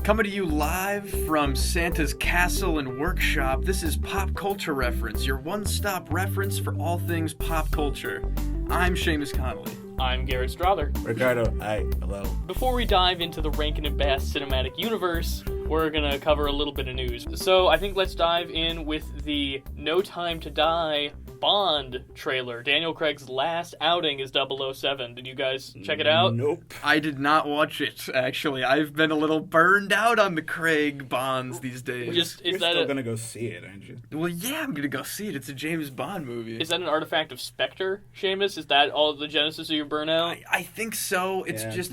Coming to you live from Santa's castle and workshop, this is Pop Culture Reference, your one-stop reference for all things pop culture. I'm Seamus Connolly. I'm Garrett Strother. Ricardo, hi, hello. Before we dive into the Rankin and Bass Cinematic Universe, we're going to cover a little bit of news. So I think let's dive in with the No Time to Die Bond trailer. Daniel Craig's last outing as 007. Did you guys check it out? Nope. I did not watch it, actually. I've been a little burned out on the Craig Bonds these days. You're still going to go see it, aren't you? Well, yeah, I'm going to go see it. It's a James Bond movie. Is that an artifact of Spectre, Seamus? Is that all the genesis of your burnout? I think so. It's just,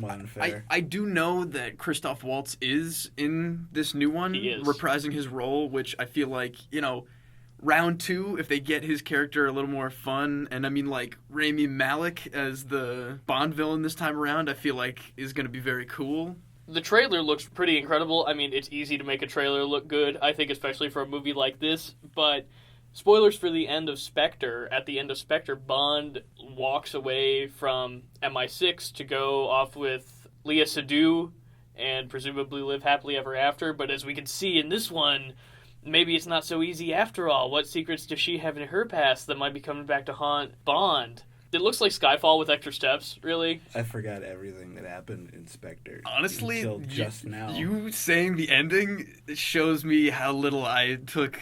I do know that Christoph Waltz is in this new one, he is. reprising his role, which I feel like, round two, if they get his character a little more fun, and I mean, like, Rami Malek as the Bond villain this time around, I feel like is going to be very cool. The trailer looks pretty incredible. I mean, it's easy to make a trailer look good, I think, especially for a movie like this, but spoilers for the end of Spectre. At the end of Spectre, Bond walks away from MI6 to go off with Léa Seydoux and presumably live happily ever after, but as we can see in this one, maybe it's not so easy after all. What secrets does she have in her past that might be coming back to haunt Bond? It looks like Skyfall with extra steps, really. I forgot everything that happened in Spectre. Honestly, until just now. You saying the ending shows me how little I took.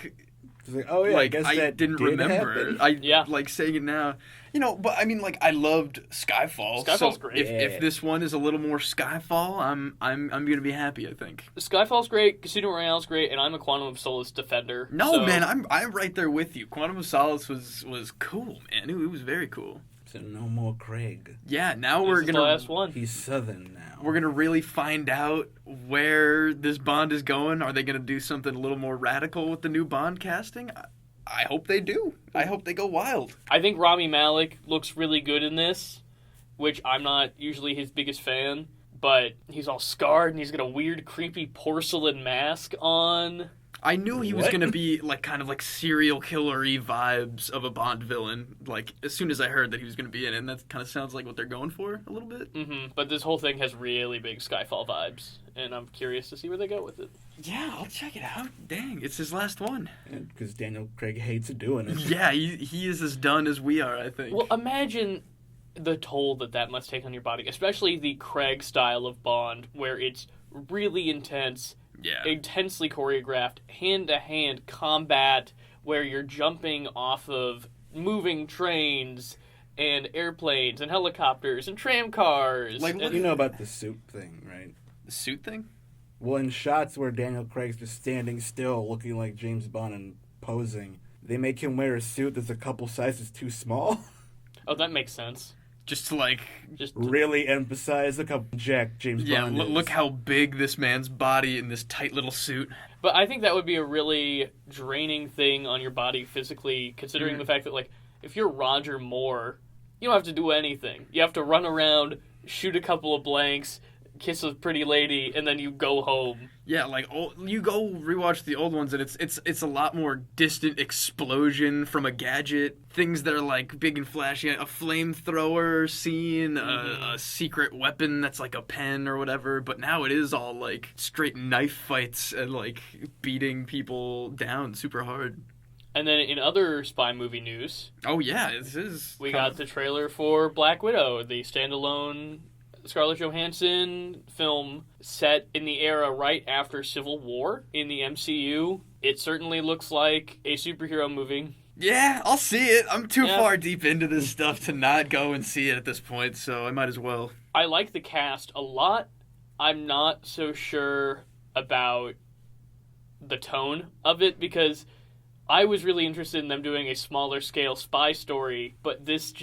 Like, oh yeah, I guess that didn't remember. Happen. Like saying it now. But I mean, like, I loved Skyfall. Skyfall's so great. If this one is a little more Skyfall, I'm gonna be happy, I think. Skyfall's great, Casino Royale's great, and I'm a Quantum of Solace defender. No, man, I'm right there with you. Quantum of Solace was cool, man. It was very cool. So no more Craig. Yeah, now This we're is gonna. the last one. He's Southern now. We're gonna really find out where this Bond is going. Are they gonna do something a little more radical with the new Bond casting? I hope they do. I hope they go wild. I think Rami Malek looks really good in this, which I'm not usually his biggest fan, but he's all scarred and he's got a weird, creepy porcelain mask on. I knew he was going to be kind of serial killer-y vibes of a Bond villain, as soon as I heard that he was going to be in it, and that kind of sounds like what they're going for a little bit. Mm-hmm. But this whole thing has really big Skyfall vibes, and I'm curious to see where they go with it. Yeah, I'll check it out. Dang, it's his last one. Because Daniel Craig hates doing it. Yeah, he is as done as we are, I think. Well, imagine the toll that must take on your body, especially the Craig style of Bond, where it's really intense, intensely choreographed, hand-to-hand combat, where you're jumping off of moving trains and airplanes and helicopters and tram cars. You know about the suit thing, right? The suit thing? Well, in shots where Daniel Craig's just standing still, looking like James Bond and posing, they make him wear a suit that's a couple sizes too small. Oh, that makes sense. Just to really emphasize, look how jacked James Bond is. Look how big this man's body in this tight little suit. But I think that would be a really draining thing on your body physically, considering the fact that, if you're Roger Moore, you don't have to do anything. You have to run around, shoot a couple of blanks, kiss a pretty lady, and then you go home. Yeah, you go rewatch the old ones, and it's a lot more distant explosion from a gadget. Things that are big and flashy, a flamethrower scene, a secret weapon that's like a pen or whatever. But now it is all straight knife fights and beating people down super hard. And then in other spy movie news, we got the trailer for Black Widow, the standalone Scarlett Johansson film set in the era right after Civil War in the MCU. It certainly looks like a superhero movie. Yeah, I'll see it. I'm too far deep into this stuff to not go and see it at this point, so I might as well. I like the cast a lot. I'm not so sure about the tone of it, because I was really interested in them doing a smaller scale spy story, but this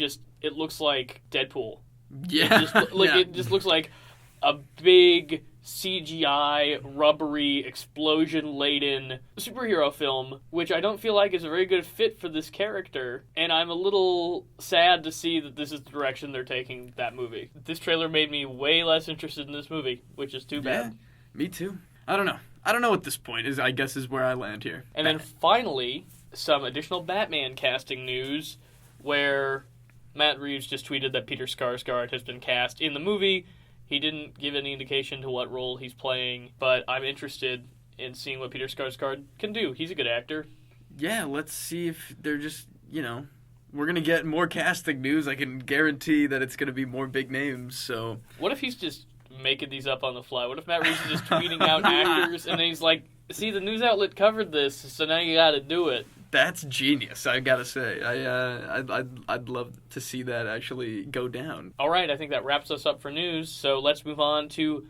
it looks like Deadpool. Yeah. It just looks like a big CGI, rubbery, explosion-laden superhero film, which I don't feel like is a very good fit for this character. And I'm a little sad to see that this is the direction they're taking that movie. This trailer made me way less interested in this movie, which is too bad. Yeah, me too. I don't know at this point, I guess is where I land here. And then finally, some additional Batman casting news, where Matt Reeves just tweeted that Peter Sarsgaard has been cast in the movie He didn't give any indication to what role he's playing, but I'm interested in seeing what Peter Sarsgaard can do. He's a good actor. Yeah, let's see if they're just, we're going to get more casting news. I can guarantee that it's going to be more big names, so... What if he's just making these up on the fly? What if Matt Reeves is just tweeting out actors, and then he's like, see, the news outlet covered this, so now you gotta do it. That's genius, I gotta say. I'd love to see that actually go down. All right, I think that wraps us up for news, so let's move on to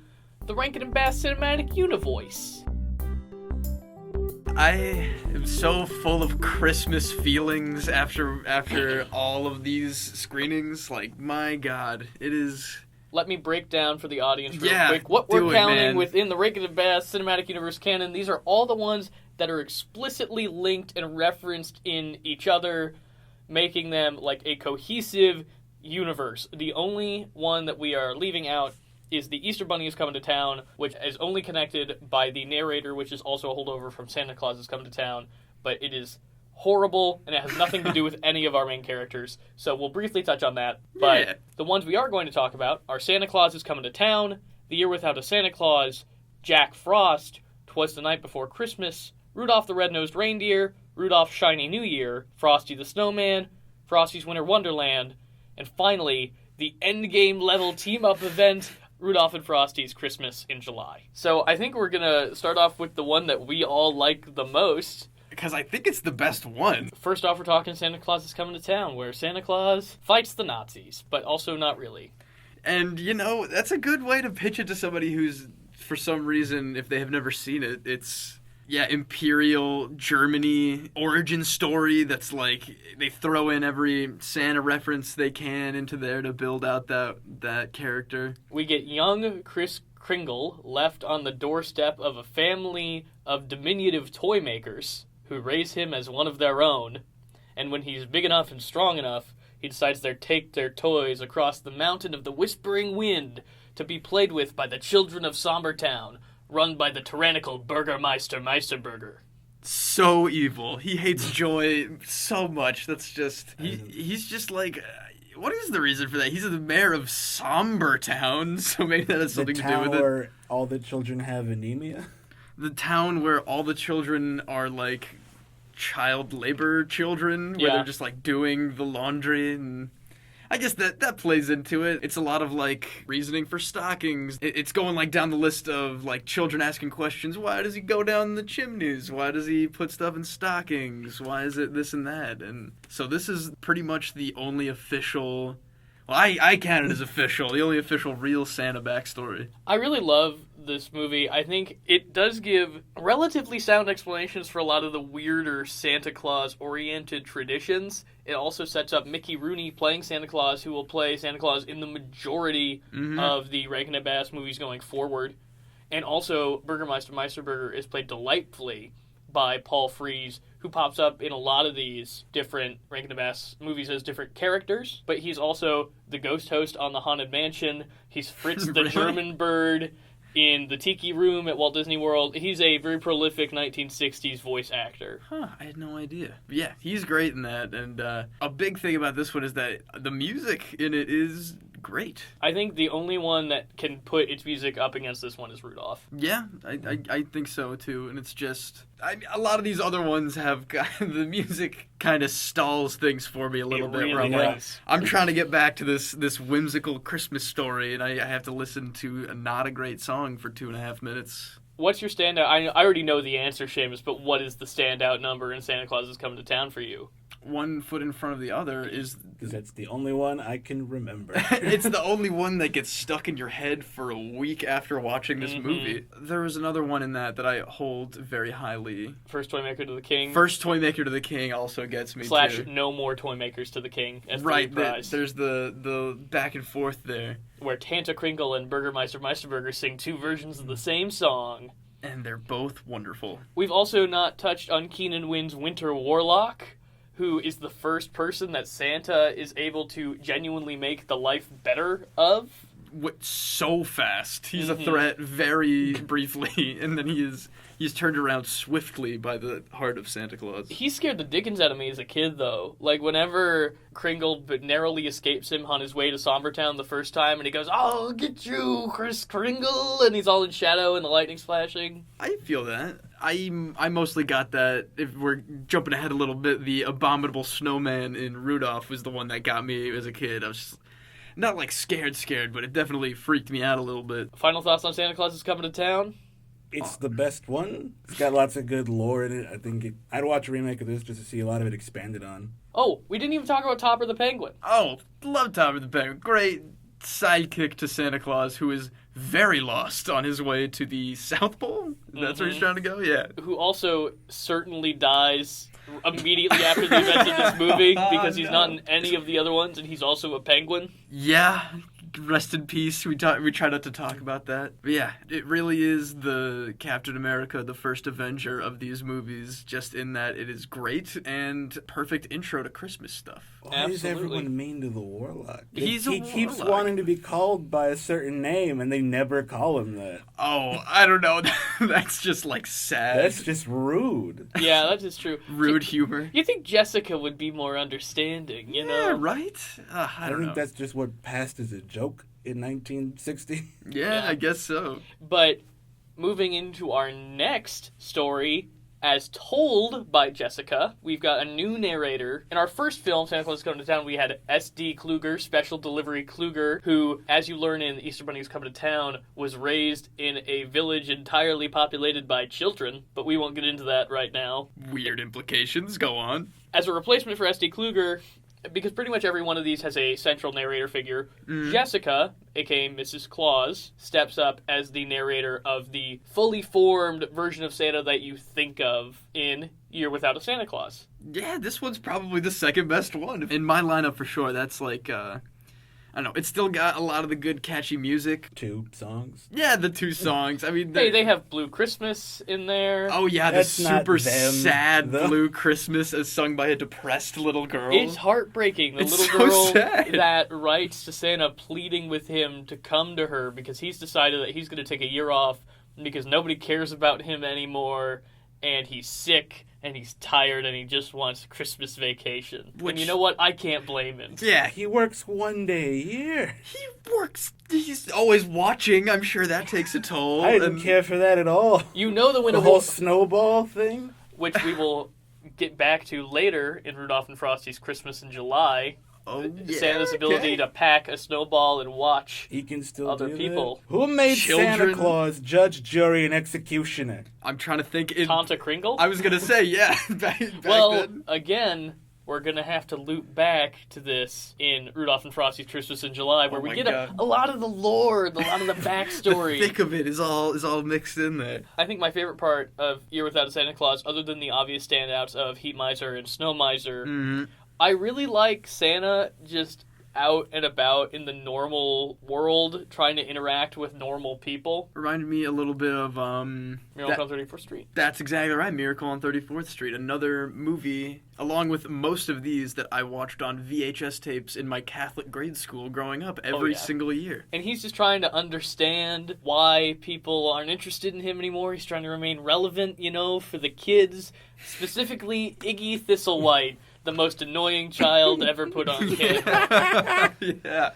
the Rankin and Bass Cinematic Universe. I am so full of Christmas feelings after all of these screenings. Like, my God, it is... Let me break down for the audience real quick what we're counting within the Rankin and Bass Cinematic Universe canon. These are all the ones that are explicitly linked and referenced in each other, making them like a cohesive universe. The only one that we are leaving out is The Easter Bunny is Coming to Town, which is only connected by the narrator, which is also a holdover from Santa Claus is Coming to Town, but it is horrible, and it has nothing to do with any of our main characters, so we'll briefly touch on that. But the ones we are going to talk about are Santa Claus is Coming to Town, The Year Without a Santa Claus, Jack Frost, 'Twas the Night Before Christmas, Rudolph the Red-Nosed Reindeer, Rudolph's Shiny New Year, Frosty the Snowman, Frosty's Winter Wonderland, and finally, the endgame level team-up event, Rudolph and Frosty's Christmas in July. So I think we're going to start off with the one that we all like the most. Because I think it's the best one. First off, we're talking Santa Claus is Coming to Town, where Santa Claus fights the Nazis, but also not really. And, that's a good way to pitch it to somebody who's, for some reason, if they have never seen it, it's... Imperial Germany origin story that's like they throw in every Santa reference they can into there to build out that character. We get young Kris Kringle left on the doorstep of a family of diminutive toy makers who raise him as one of their own. And when he's big enough and strong enough, he decides to take their toys across the mountain of the Whispering Wind to be played with by the children of Somber Town, run by the tyrannical Burgermeister Meisterburger. So evil. He hates joy so much. That's just... He's just like... What is the reason for that? He's the mayor of Somber Town, so maybe that has something to do with it. The town where all the children have anemia? The town where all the children are like child labor children, where they're just like doing the laundry and... I guess that plays into it. It's a lot of, like, reasoning for stockings. It's going, like, down the list of, like, children asking questions. Why does he go down the chimneys? Why does he put stuff in stockings? Why is it this and that? And so this is pretty much the only official... Well, I count it as official. The only official real Santa backstory. I really love this movie. I think it does give relatively sound explanations for a lot of the weirder Santa Claus-oriented traditions. It also sets up Mickey Rooney playing Santa Claus, who will play Santa Claus in the majority of the Rankin and Bass movies going forward. And also, Burgermeister Meisterburger is played delightfully by Paul Frees, who pops up in a lot of these different Rankin and Bass movies as different characters. But he's also the ghost host on The Haunted Mansion. He's Fritz the German bird in the Tiki Room at Walt Disney World. He's a very prolific 1960s voice actor. Huh, I had no idea. Yeah, he's great in that. And a big thing about this one is that the music in it is great. I think the only one that can put its music up against this one is Rudolph. Yeah, I think so too. And it's just... a lot of these other ones have... the music kind of stalls things for me a little bit. Really where I'm does. like, I'm trying to get back to this whimsical Christmas story, and I have to listen to not a great song for 2.5 minutes. What's your standout? I already know the answer, Seamus, but what is the standout number in Santa Claus is Coming to Town for you? One foot in front of the other is... Because that's the only one I can remember. It's the only one that gets stuck in your head for a week after watching this movie. There was another one in that I hold very highly. First Toymaker to the King. First Toymaker to the King also gets me, / too. No More Toymakers to the King as right, the prize. There's the back and forth there. Where Tanta Kringle and Burgermeister Meisterburger sing two versions of the same song. And they're both wonderful. We've also not touched on Keenan Wynn's Winter Warlock, who is the first person that Santa is able to genuinely make the life better of. so fast. He's a threat very briefly, and then he's turned around swiftly by the heart of Santa Claus. He scared the dickens out of me as a kid, though. Like, whenever Kringle narrowly escapes him on his way to Sombertown the first time, and he goes, "I'll get you, Kris Kringle," and he's all in shadow and the lightning's flashing. I feel that. I mostly got that. If we're jumping ahead a little bit, the abominable snowman in Rudolph was the one that got me as a kid. I was just not like scared, but it definitely freaked me out a little bit. Final thoughts on Santa Claus is Coming to Town? It's the best one. It's got lots of good lore in it. I think I'd watch a remake of this just to see a lot of it expanded on. Oh, we didn't even talk about Topper the Penguin. Oh, love Topper the Penguin. Great sidekick to Santa Claus, who is very lost on his way to the South Pole. That's where he's trying to go? Yeah. Who also certainly dies immediately after the events of this movie because he's not in any of the other ones, and he's also a penguin. Yeah. Rest in peace. We try not to talk about that. But yeah, it really is the Captain America, the first Avenger of these movies, just in that it is great and perfect intro to Christmas stuff. Why is everyone mean to the Warlock? He keeps wanting to be called by a certain name, and they never call him that. Oh, I don't know. That's just, like, sad. That's just rude. Yeah, that is true. Rude humor. You think Jessica would be more understanding, you know? Yeah, right? I don't know. think that's just what passed as a joke in 1960. Yeah, I guess so. But moving into our next story, as told by Jessica, we've got a new narrator. In our first film, Santa Claus is Coming to Town, we had S.D. Kluger, Special Delivery Kluger, who, as you learn in Easter Bunny is Coming to Town, was raised in a village entirely populated by children, but we won't get into that right now. Weird implications. Go on. As a replacement for S.D. Kluger, because pretty much every one of these has a central narrator figure, Jessica, aka Mrs. Claus, steps up as the narrator of the fully formed version of Santa that you think of in Year Without a Santa Claus. Yeah, this one's probably the second best one. In my lineup for sure, that's like, I don't know, it's still got a lot of the good catchy music. 2 songs. Yeah, the 2 songs. I mean, Hey, they have Blue Christmas in there. Oh yeah, the That's super not them, sad though. Blue Christmas as sung by a depressed little girl. It's heartbreaking. The It's little so girl sad. that writes to Santa pleading with him to come to her because he's decided that he's going to take a year off because nobody cares about him anymore and he's sick and he's tired and he just wants Christmas vacation. And you know what? I can't blame him. Yeah, He works 1 day a year. he's always watching. I'm sure that takes a toll. I didn't care for that at all. You know the The winner whole snowball thing? which we will get back to later in Rudolph and Frosty's Christmas in July. Oh, yeah, Santa's ability to pack a snowball and watch He can still other do people. That. Who made Santa Children. Claus judge, jury, and executioner? I'm trying to think. Tanta Kringle? I was gonna say, yeah. back Well, then. again, we're going to have to loop back to this in Rudolph and Frosty's Christmas in July, where Oh we my get God. a lot of the lore, a lot of the backstory. The thick of it is all mixed in there. I think my favorite part of Year Without a Santa Claus, other than the obvious standouts of Heat Miser and Snow Miser, Mm-hmm. I really like Santa just out and about in the normal world, trying to interact with normal people. Reminded me a little bit of Miracle on 34th Street. That's exactly right. Miracle on 34th Street, another movie, along with most of these that I watched on VHS tapes in my Catholic grade school growing up every single year. And he's just trying to understand why people aren't interested in him anymore. He's trying to remain relevant, you know, for the kids. Specifically, Iggy Thistlewhite, the most annoying child ever put on camera. Yeah.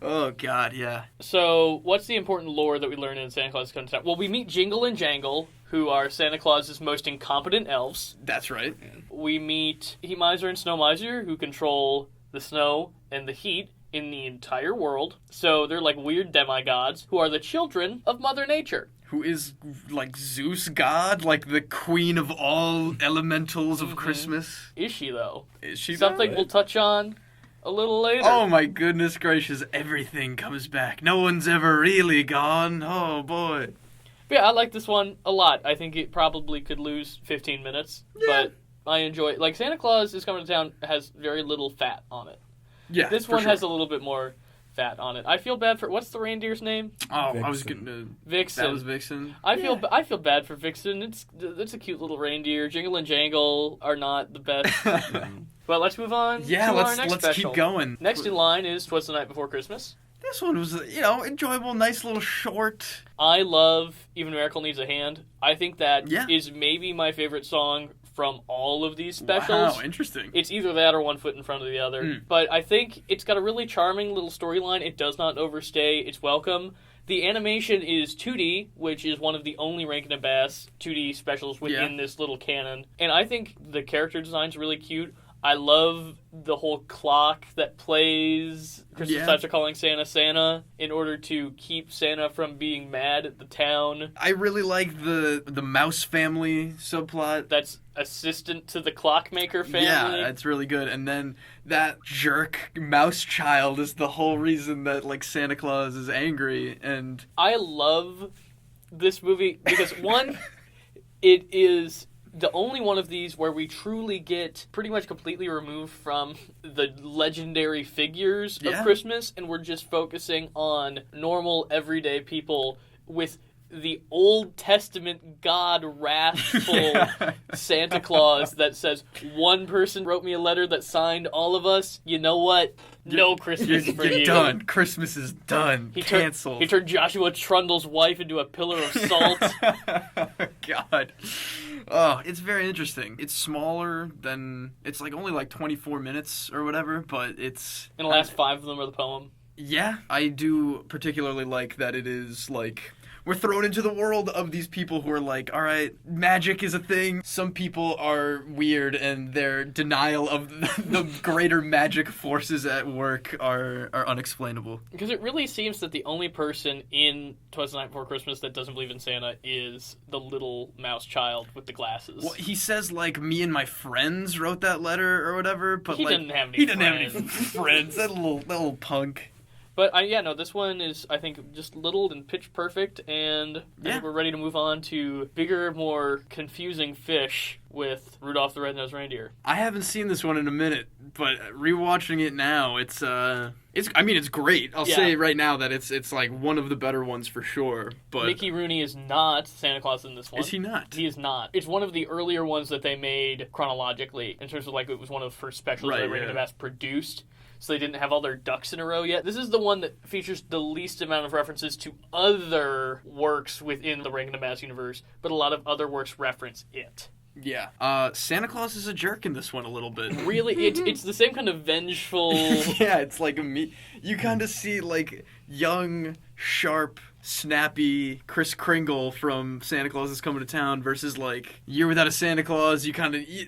Oh, God, yeah. So, what's the important lore that we learn in Santa Claus is Coming to Town? Well, we meet Jingle and Jangle, who are Santa Claus's most incompetent elves. That's right. We meet Heat Miser and Snow Miser, who control the snow and the heat in the entire world. So they're like weird demigods who are the children of Mother Nature. Who is, like, Zeus god? Like, the queen of all elementals of Christmas? Is she, though? Is she Something not? we'll touch on a little later. Oh, my goodness gracious. Everything comes back. No one's ever really gone. Oh, boy. But yeah, I like this one a lot. I think it probably could lose 15 minutes. Yeah. But I enjoy it. Like, Santa Claus is Coming to Town has very little fat on it. Yeah, This for one sure. has a little bit more fat on it. I feel bad for... What's the reindeer's name? Oh, I was Vixen. getting to... Vixen. That was Vixen. I feel bad for Vixen. It's a cute little reindeer. Jingle and Jangle are not the best. But let's move on Yeah, to our next let's special. keep going. Next in line is Twas the Night Before Christmas. This one was, enjoyable, nice little short. I love Even a Miracle Needs a Hand. I think that Yeah. is maybe my favorite song from all of these specials. Wow, interesting. It's either that or One Foot in Front of the Other. But I think it's got a really charming little storyline. It does not overstay its welcome. The animation is 2D, which is one of the only Rankin and Bass 2D specials within this little canon. And I think the character design's really cute. I love the whole clock that plays Christmas types are calling Santa Santa in order to keep Santa from being mad at the town. I really like the mouse family subplot. That's assistant to the clockmaker family. Yeah, that's really good. And then that jerk mouse child is the whole reason that, like, Santa Claus is angry. And I love this movie because, one, it is the only one of these where we truly get pretty much completely removed from the legendary figures of Christmas, and we're just focusing on normal, everyday people with the Old Testament God wrathful Santa Claus that says, one person wrote me a letter that signed all of us. You know what? No Christmas for you. You're done. Christmas is done. Canceled. He turned Joshua Trundle's wife into a pillar of salt. God. Oh, it's very interesting. It's smaller than... It's only 24 minutes or whatever, but it's... And the last 5 of them are the poem. Yeah, I do particularly like that it is, we're thrown into the world of these people who are like, all right, magic is a thing. Some people are weird, and their denial of the greater magic forces at work are unexplainable. Because it really seems that the only person in Twas the Night Before Christmas that doesn't believe in Santa is the little mouse child with the glasses. Well, he says, me and my friends wrote that letter or whatever, but he didn't have any friends. That little punk. But, this one is, I think, just little and pitch perfect, and I think we're ready to move on to bigger, more confusing fish with Rudolph the Red-Nosed Reindeer. I haven't seen this one in a minute, but rewatching it now, it's great. I'll say right now that it's one of the better ones for sure. But Mickey Rooney is not Santa Claus in this one. Is he not? He is not. It's one of the earlier ones that they made chronologically, in terms of it was one of the first specials that Rankin and Bass produced. So they didn't have all their ducks in a row yet. This is the one that features the least amount of references to other works within the Rankin and Bass universe, but a lot of other works reference it. Yeah. Santa Claus is a jerk in this one a little bit. Really? It's the same kind of vengeful... Yeah, it's you kind of see, young, sharp, snappy Kris Kringle from Santa Claus is Coming to Town versus, Year Without a Santa Claus.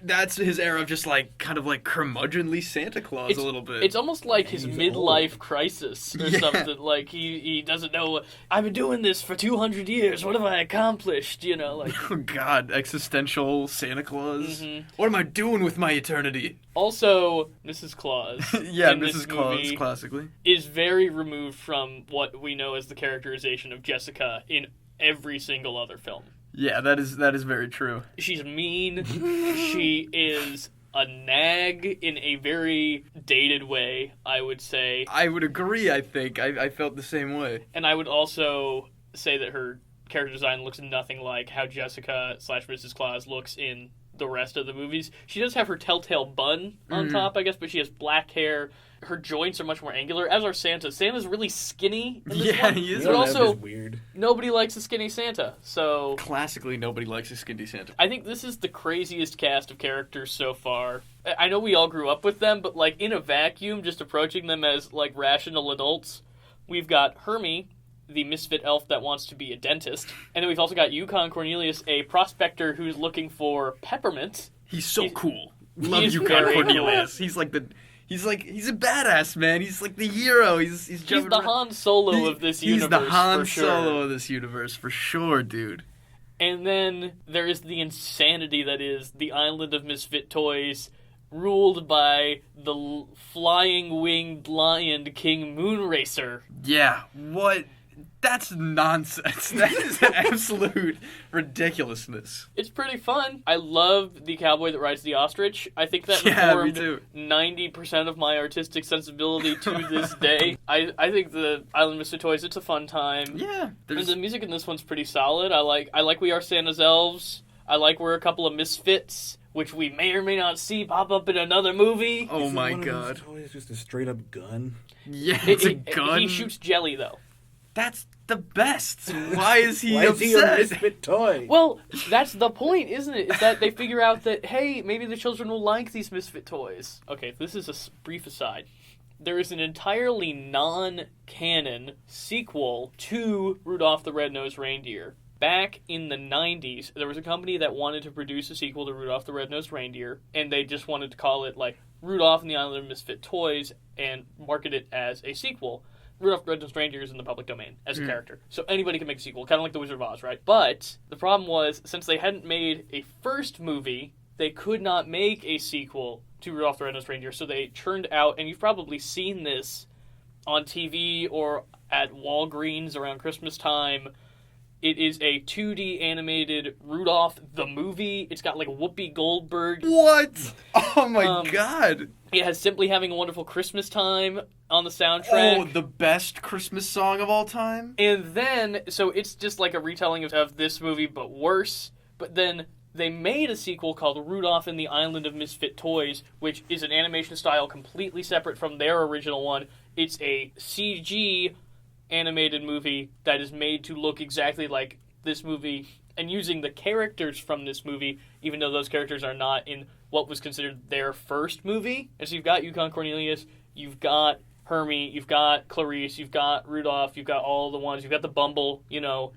That's his era of just, curmudgeonly Santa Claus a little bit. It's almost like his midlife crisis or something. He doesn't know, I've been doing this for 200 years. What have I accomplished? Oh, God. Existential Santa Claus. Mm-hmm. What am I doing with my eternity? Also, Mrs. Claus. Yeah, Mrs. Claus, classically. Is very removed from what we know as the characterization of Jessica in every single other film. Yeah, that is very true. She's mean. She is a nag in a very dated way, I would say. I would agree, I think. I felt the same way. And I would also say that her character design looks nothing like how Jessica / Mrs. Claus looks in the rest of the movies. She does have her telltale bun on top, I guess, but she has black hair. Her joints are much more angular, as are Santa. Santa's really skinny in this one. He is. But also, weird. Nobody likes a skinny Santa, so... Classically, nobody likes a skinny Santa. I think this is the craziest cast of characters so far. I know we all grew up with them, but, in a vacuum, just approaching them as, rational adults, we've got Hermie, the misfit elf that wants to be a dentist. And then we've also got Yukon Cornelius, a prospector who's looking for peppermint. He's cool. Love Yukon Cornelius. He's a badass, man. He's the hero. He's the Han Solo of this universe. He's the Han for sure. Solo of this universe, for sure, dude. And then there is the insanity that is the island of misfit toys, ruled by the flying winged lion King Moonracer. Yeah, what? That's nonsense. That is absolute ridiculousness. It's pretty fun. I love the cowboy that rides the ostrich. I think that me too. 90% of my artistic sensibility to this day. I think the Island of Misfit Toys, it's a fun time. Yeah. And the music in this one's pretty solid. I like We Are Santa's Elves. I like We're a Couple of Misfits. which we may or may not see pop up in another movie. Oh Is my one god. Of those toys just a straight up gun? Yeah, it's a gun. He shoots jelly, though. That's the best. Why is he Why is he a upset? misfit toy? Well, that's the point, isn't it? Is that they figure out that, hey, maybe the children will like these misfit toys. Okay, this is a brief aside. There is an entirely non-canon sequel to Rudolph the Red-Nosed Reindeer. Back in the 90s, there was a company that wanted to produce a sequel to Rudolph the Red-Nosed Reindeer, and they just wanted to call it, like, Rudolph and the Island of Misfit Toys and market it as a sequel. Rudolph the Red-Nosed Reindeer is in the public domain as a character, so anybody can make a sequel, kind of like The Wizard of Oz, right? But the problem was, since they hadn't made a first movie, they could not make a sequel to Rudolph the Red-Nosed Reindeer, so they churned out, and you've probably seen this on TV or at Walgreens around Christmas time. It is a 2D animated Rudolph the movie. It's got, like, Whoopi Goldberg. What? Oh my god. It has Simply Having a Wonderful Christmas Time on the soundtrack. Oh, the best Christmas song of all time? And then, so it's just like a retelling of this movie, but worse. But then they made a sequel called Rudolph and the Island of Misfit Toys, which is an animation style completely separate from their original one. It's a CG animated movie that is made to look exactly like this movie, and using the characters from this movie, even though those characters are not in what was considered their first movie. And so you've got Yukon Cornelius, you've got Hermie, you've got Clarice, you've got Rudolph, you've got all the ones, you've got the Bumble, you know.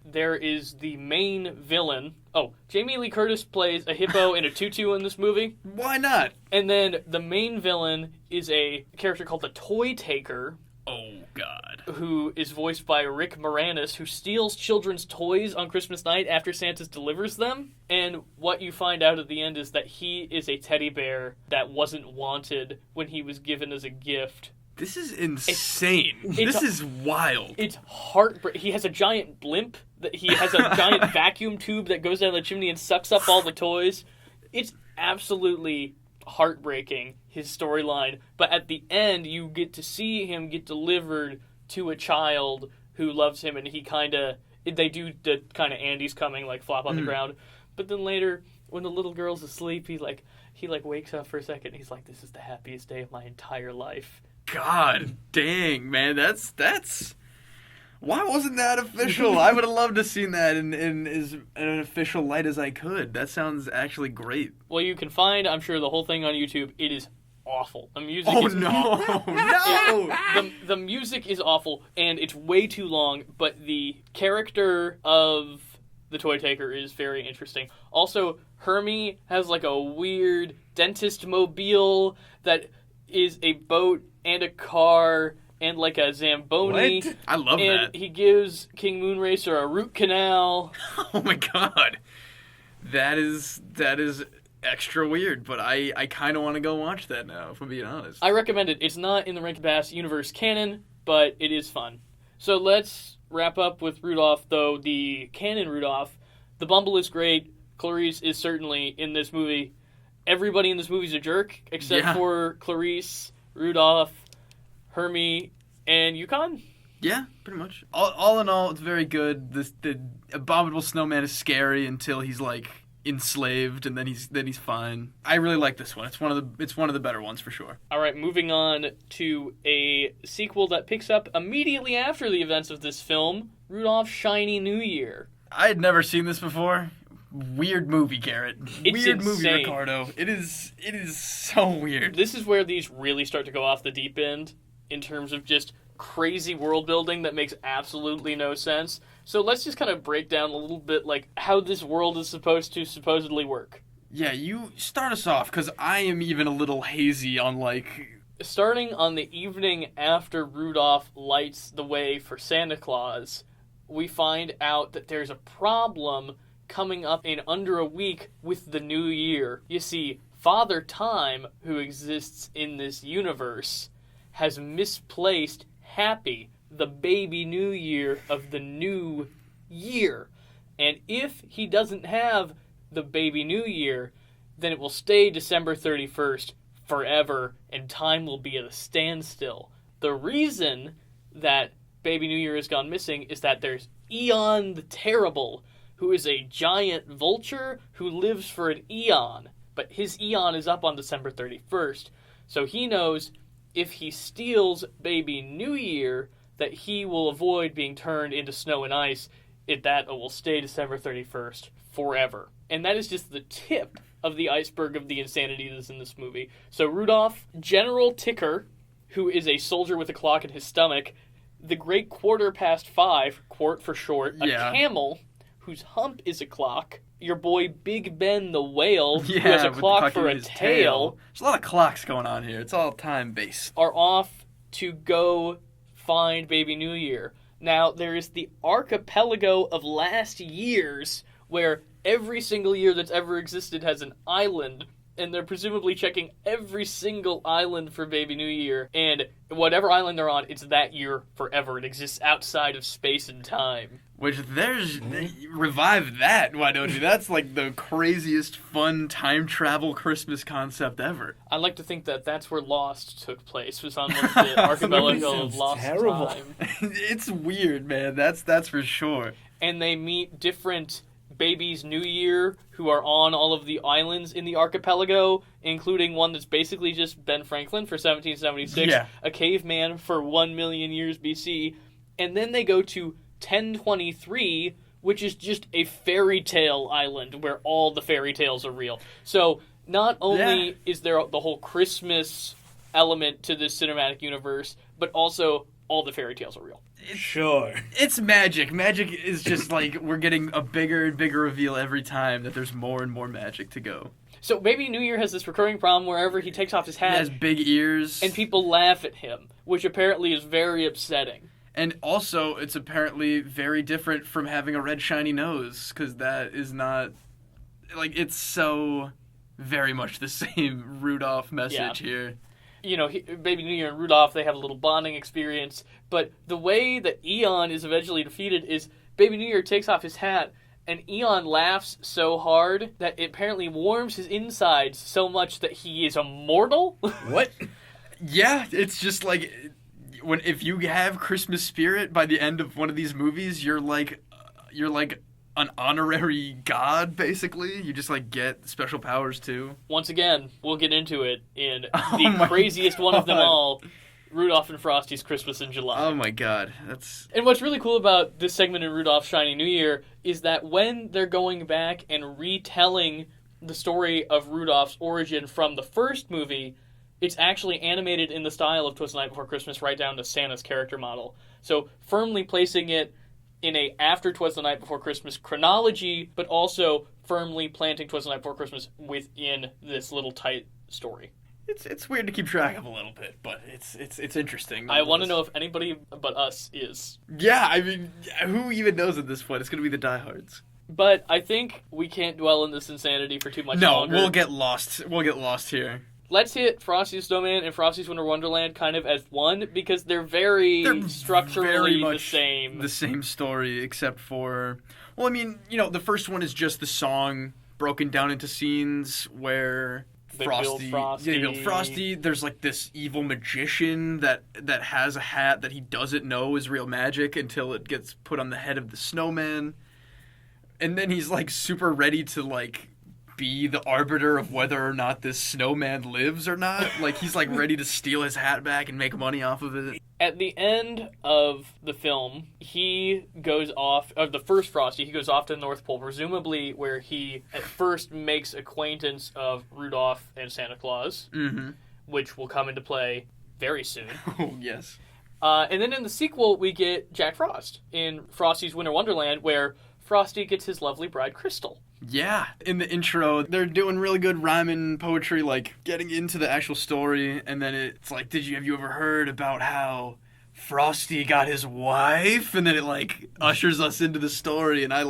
There is the main villain. Oh, Jamie Lee Curtis plays a hippo in a tutu in this movie. Why not? And then the main villain is a character called the Toy Taker. Oh, God. Who is voiced by Rick Moranis, who steals children's toys on Christmas night after Santa delivers them. And what you find out at the end is that he is a teddy bear that wasn't wanted when he was given as a gift. This is insane. This is wild. It's heartbreaking. He has a giant blimp. He has a giant vacuum tube that goes down the chimney and sucks up all the toys. It's absolutely heartbreaking, his storyline. But at the end, you get to see him get delivered to a child who loves him, and he they do the kind of Andy's coming, like, flop on the ground. But then later, when the little girl's asleep, he wakes up for a second, and he's like, this is the happiest day of my entire life. God dang, man, that's why wasn't that official? I would have loved to have seen that in as an official light as I could. That sounds actually great. Well, you can find, I'm sure, the whole thing on YouTube. It is awful. The music Oh is no. The music is awful, and it's way too long, but the character of the Toy Taker is very interesting. Also, Hermie has, like, a weird dentist mobile that is a boat and a car and, like, a Zamboni. What? I love and that. he gives King Moonracer a root canal. Oh my god. That is extra weird, but I kind of want to go watch that now, if I'm being honest. I recommend it. It's not in the Rankin Bass Universe canon, but it is fun. So let's wrap up with Rudolph, though. The canon Rudolph. The Bumble is great. Clarice is certainly in this movie. Everybody in this movie is a jerk, except for Clarice, Rudolph, Hermie, and Yukon. Yeah, pretty much. All in all, it's very good. The abominable snowman is scary until he's, like, enslaved, and then he's fine. I really like this one. It's one of the better ones for sure. All right, moving on to a sequel that picks up immediately after the events of this film, Rudolph's Shiny New Year. I had never seen this before. Weird movie, Garrett. It's weird movie, insane. Ricardo. It is so weird. This is where these really start to go off the deep end in terms of just crazy world building that makes absolutely no sense. So let's just kind of break down a little bit, like, how this world is supposed to supposedly work. Yeah, you start us off, because I am even a little hazy on, like... Starting on the evening after Rudolph lights the way for Santa Claus, we find out that there's a problem coming up in under a week with the new year. You see, Father Time, who exists in this universe, has misplaced Happy, the baby new year of the new year. And if he doesn't have the baby new year, then it will stay December 31st forever, and time will be at a standstill. The reason that baby new year has gone missing is that there's Eon the Terrible, who is a giant vulture who lives for an eon. but his eon is up on December 31st. So he knows if he steals Baby New Year, that he will avoid being turned into snow and ice. That will stay December 31st forever. And that is just the tip of the iceberg of the insanity that's in this movie. So Rudolph, General Ticker, who is a soldier with a clock in his stomach, the Great Quarter Past Five, Quart for short, a camel whose hump is a clock, your boy Big Ben the whale, who has a clock for a tail. There's a lot of clocks going on here. It's all time-based. Are off to go find Baby New Year. Now, there is the archipelago of last years, where every single year that's ever existed has an island, and they're presumably checking every single island for Baby New Year, and whatever island they're on, it's that year forever. It exists outside of space and time. Which, revive that, why don't you? That's like the craziest fun time travel Christmas concept ever. I like to think that that's where Lost took place, was on one of the archipelago of Lost time. It's weird, man. That's for sure. And they meet different Baby's New Year who are on all of the islands in the archipelago, including one that's basically just Ben Franklin for 1776, a caveman for 1 million years BC, and then they go to 1023, which is just a fairy tale island where all the fairy tales are real. So not only is there the whole Christmas element to this cinematic universe, but also all the fairy tales are real. Sure. It's magic. Magic is just like we're getting a bigger and bigger reveal every time that there's more and more magic to go. So Baby New Year has this recurring problem wherever he takes off his hat. He has big ears. And people laugh at him, which apparently is very upsetting. And also, it's apparently very different from having a red shiny nose, because that is not... Like, it's so very much the same Rudolph message here. You know, Baby New Year and Rudolph, they have a little bonding experience, but the way that Eon is eventually defeated is Baby New Year takes off his hat, and Eon laughs so hard that it apparently warms his insides so much that he is immortal. What? Yeah, it's just like... if you have Christmas spirit by the end of one of these movies, you're like an honorary god, basically. You just like get special powers too. Once again, we'll get into it in the craziest one of them all, Rudolph and Frosty's Christmas in July. Oh my god, And what's really cool about this segment in Rudolph's Shiny New Year is that when they're going back and retelling the story of Rudolph's origin from the first movie, it's actually animated in the style of Twas the Night Before Christmas, right down to Santa's character model. So firmly placing it in a after Twas the Night Before Christmas chronology, but also firmly planting Twas the Night Before Christmas within this little tight story. It's weird to keep track of a little bit, but it's interesting. I want to know if anybody but us is. Yeah, I mean, who even knows at this point? It's going to be the diehards. But I think we can't dwell in this insanity for too much longer. No, we'll get lost. We'll get lost here. Let's hit Frosty the Snowman and Frosty's Winter Wonderland kind of as one, because they're structurally very the same. The same story, except for... Well, I mean, you know, the first one is just the song broken down into scenes where they build Frosty. There's like this evil magician that has a hat that he doesn't know is real magic until it gets put on the head of the snowman. And then he's like super ready to like... be the arbiter of whether or not this snowman lives or not. Like, he's like ready to steal his hat back and make money off of it. At the end of the film, he goes off, the first Frosty, he goes off to the North Pole, presumably where he at first makes acquaintance of Rudolph and Santa Claus, which will come into play very soon. Oh, yes. And then in the sequel, we get Jack Frost in Frosty's Winter Wonderland, where Frosty gets his lovely bride, Crystal. Yeah, in the intro, they're doing really good rhyming poetry, like getting into the actual story, and then it's like, have you ever heard about how Frosty got his wife? And then it like ushers us into the story, and I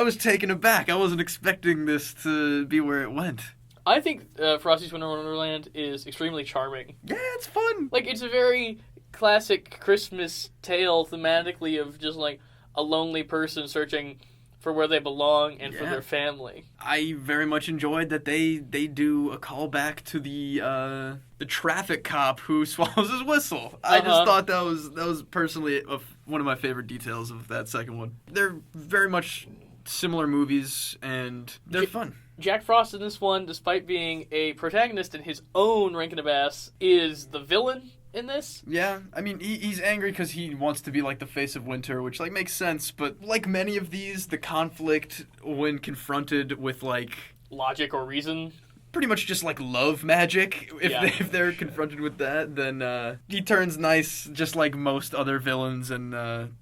was taken aback. I wasn't expecting this to be where it went. I think Frosty's Winter Wonderland is extremely charming. Yeah, it's fun. Like, it's a very classic Christmas tale thematically of just like a lonely person searching for where they belong and for their family. I very much enjoyed that they do a callback to the traffic cop who swallows his whistle. I just thought that was personally one of my favorite details of that second one. They're very much similar movies, and they're fun. Jack Frost in this one, despite being a protagonist in his own Rankin and Bass, is the villain in this. Yeah, I mean, he's angry because he wants to be like the face of winter, which like makes sense. But like many of these, the conflict when confronted with like logic or reason, pretty much just like love magic. If they're confronted with that, then he turns nice, just like most other villains, and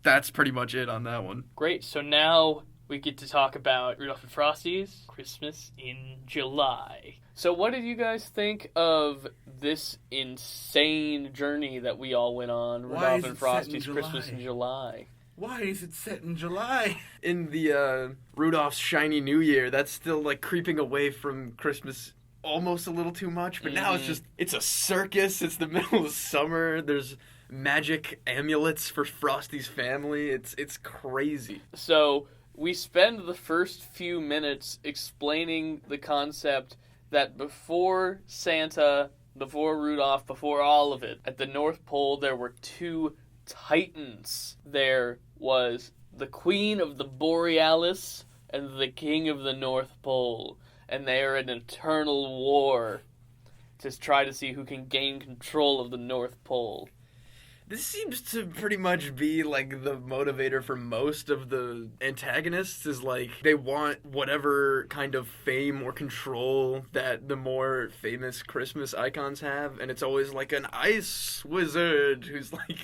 that's pretty much it on that one. Great. So now we get to talk about Rudolph and Frosty's Christmas in July. So what did you guys think of this insane journey that we all went on, Rudolph and Frosty's Christmas in July? Why is it set in July? In the Rudolph's Shiny New Year, that's still like creeping away from Christmas almost a little too much, but now it's a circus, it's the middle of summer, there's magic amulets for Frosty's family, it's crazy. So we spend the first few minutes explaining the concept that before Santa, before Rudolph, before all of it, at the North Pole there were two titans. There was the Queen of the Borealis and the King of the North Pole, and they are in eternal war to try to see who can gain control of the North Pole. This seems to pretty much be, like, the motivator for most of the antagonists, is, like, they want whatever kind of fame or control that the more famous Christmas icons have, and it's always, like, an ice wizard who's, like,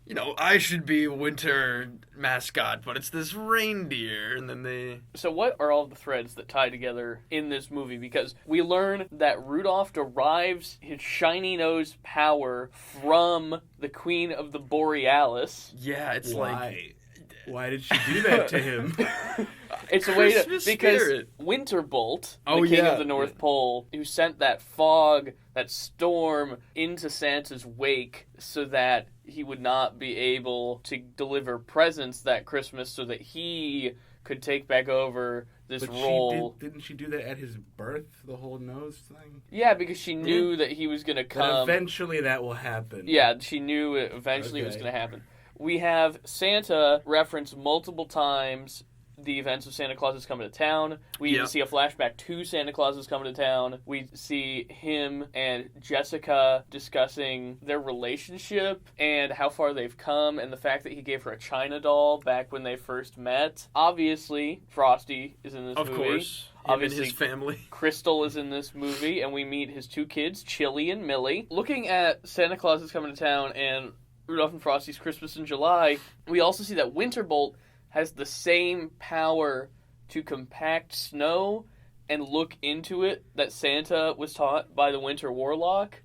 you know, I should be winter mascot, but it's this reindeer, and then they... So what are all the threads that tie together in this movie? Because we learn that Rudolph derives his shiny nose power from the Queen of the Borealis. Yeah, it's like... Why did she do that to him? It's a way to... Christmas Because spirit. Winterbolt, the King of the North Pole, who sent that fog, that storm into Santa's wake so that he would not be able to deliver presents that Christmas so that he could take back over this role. Didn't she do that at his birth, the whole nose thing? Yeah, because she knew that he was going to come. But eventually that will happen. Yeah, she knew it eventually was going to happen. We have Santa reference multiple times the events of Santa Claus is coming to town. We even see a flashback to Santa Claus is coming to town. We see him and Jessica discussing their relationship and how far they've come, and the fact that he gave her a China doll back when they first met. Obviously, Frosty is in this movie. Of course. Obviously, his family. Crystal is in this movie, and we meet his two kids, Chili and Millie. Looking at Santa Claus is coming to town and Rudolph and Frosty's Christmas in July, we also see that Winterbolt has the same power to compact snow and look into it that Santa was taught by the Winter Warlock.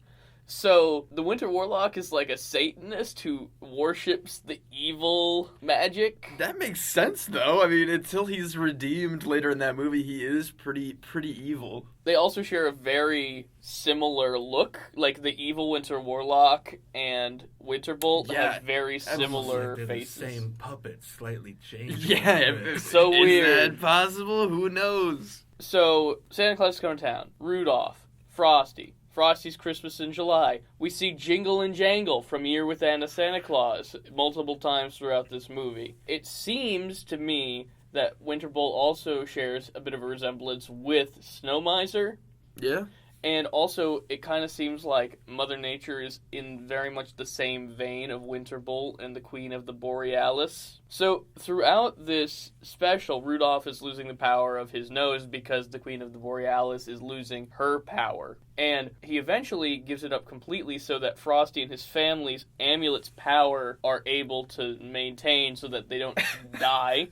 So, the Winter Warlock is like a Satanist who worships the evil magic. That makes sense, though. I mean, until he's redeemed later in that movie, he is pretty evil. They also share a very similar look. Like, the evil Winter Warlock and Winterbolt have very similar faces. The same puppet, slightly changed. Yeah, so weird. Is that possible? Who knows? So, Santa Claus is coming to town. Rudolph, Frosty, Frosty's Christmas in July. We see Jingle and Jangle from Year with Anna Santa Claus multiple times throughout this movie. It seems to me that Winterbolt also shares a bit of a resemblance with Snow Miser. Yeah. And also, it kind of seems like Mother Nature is in very much the same vein of Winterbolt and the Queen of the Borealis. So, throughout this special, Rudolph is losing the power of his nose because the Queen of the Borealis is losing her power. And he eventually gives it up completely so that Frosty and his family's amulet's power are able to maintain so that they don't die.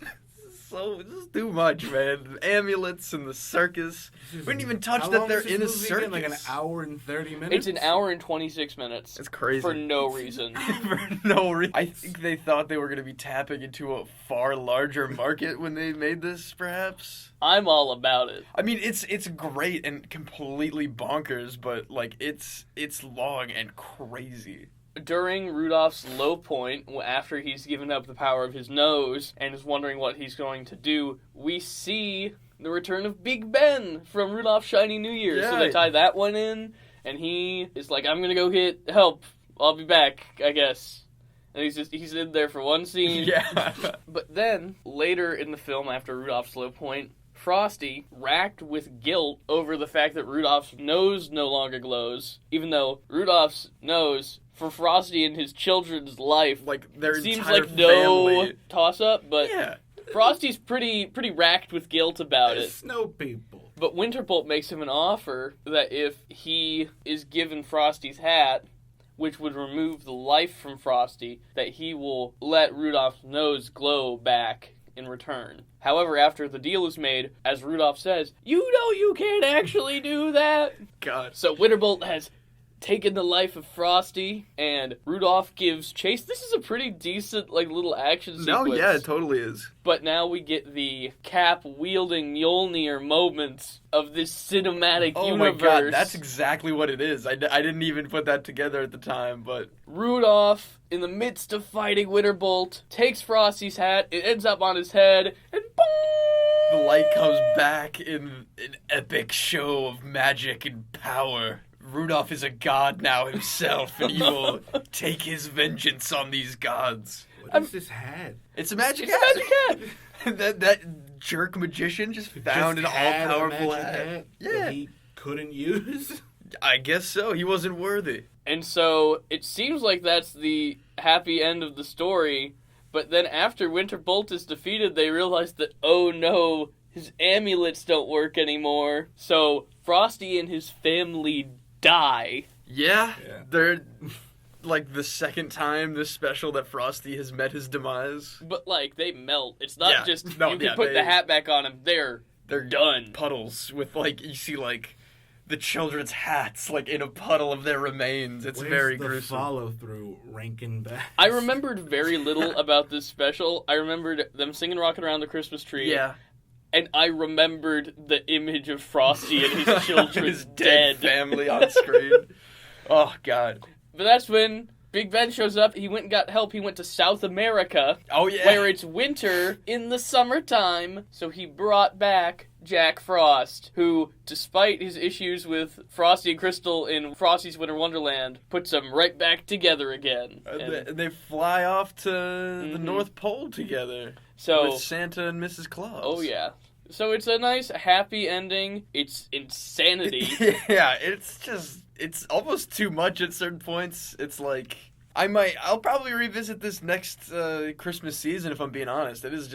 So, this is too much, man. Amulets and the circus. We didn't even touch that they're in a circus. Like an hour and 30 minutes? It's an hour and 26 minutes. It's crazy. For no reason. For no reason. I think they thought they were going to be tapping into a far larger market when they made this, perhaps. I'm all about it. I mean, it's great and completely bonkers, but, like, it's long and crazy. During Rudolph's low point, after he's given up the power of his nose and is wondering what he's going to do, we see the return of Big Ben from Rudolph's Shiny New Year. Yeah. So they tie that one in, and he is like, I'm going to go get help. I'll be back, I guess. And he's in there for one scene. Yeah. But then, later in the film, after Rudolph's low point, Frosty, racked with guilt over the fact that Rudolph's nose no longer glows, even though Rudolph's nose, for Frosty and his children's life, like their seems entire like no family. toss-up, but Yeah. Frosty's pretty racked with guilt about it. Snow people. But Winterbolt makes him an offer that if he is given Frosty's hat, which would remove the life from Frosty, that he will let Rudolph's nose glow back in return. However, after the deal is made, as Rudolph says, you know you can't actually do that. God. So Winterbolt has taken the life of Frosty, and Rudolph gives chase. This is a pretty decent, little action sequence. No, yeah, it totally is. But now we get the cap-wielding Mjolnir moments of this cinematic Oh universe. my God, that's exactly what it is. I didn't even put that together at the time, but... Rudolph, in the midst of fighting Winterbolt, takes Frosty's hat, it ends up on his head, and boom! The light comes back in an epic show of magic and power. Rudolph is a god now himself, and he will take his vengeance on these gods. What is this hat? It's a magic It's a hat. that jerk magician just found an all-powerful hat. Yeah. That he couldn't use? I guess so. He wasn't worthy. And so, it seems like that's the happy end of the story, but then after Winterbolt is defeated, they realize that, oh no, his amulets don't work anymore. So, Frosty and his family die. Yeah. They're like the second time this special that Frosty has met his demise. But, they melt. It's not just, you can put they- the hat back on him. They're done. Puddles with, you see, the children's hats, in a puddle of their remains. It's Where's very the gruesome. follow-through, Rankin Bass? I remembered very little about this special. I remembered them singing Rockin' Around the Christmas Tree. Yeah. And I remembered the image of Frosty and his children his dead. family on screen. Oh, God. But that's when Big Ben shows up. He went and got help. He went to South America. Oh, yeah. Where it's winter in the summertime. So he brought back Jack Frost, who, despite his issues with Frosty and Crystal in Frosty's Winter Wonderland, puts them right back together again. They fly off to the North Pole together. So, with Santa and Mrs. Claus. Oh, yeah. So it's a nice, happy ending. It's insanity. Yeah, it's almost too much at certain points. It's I'll probably revisit this next Christmas season if I'm being honest. It's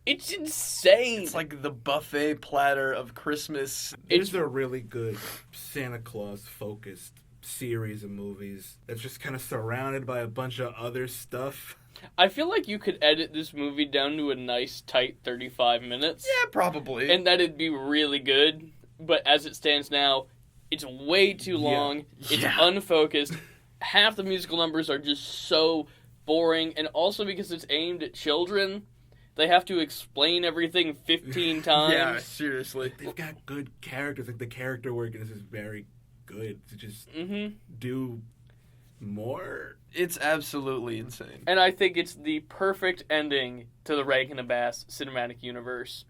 insane. It's like the buffet platter of Christmas. It's a really good Santa Claus-focused series of movies that's just kind of surrounded by a bunch of other stuff. I feel like you could edit this movie down to a nice, tight 35 minutes. Yeah, probably. And that'd be really good. But as it stands now, it's way too long. It's unfocused. Half the musical numbers are just so boring. And also because it's aimed at children, they have to explain everything 15 times. Yeah, seriously. They've got good characters. The character work in this is very good. To just do more. It's absolutely insane. And I think it's the perfect ending to the Rankin and Bass Cinematic Universe.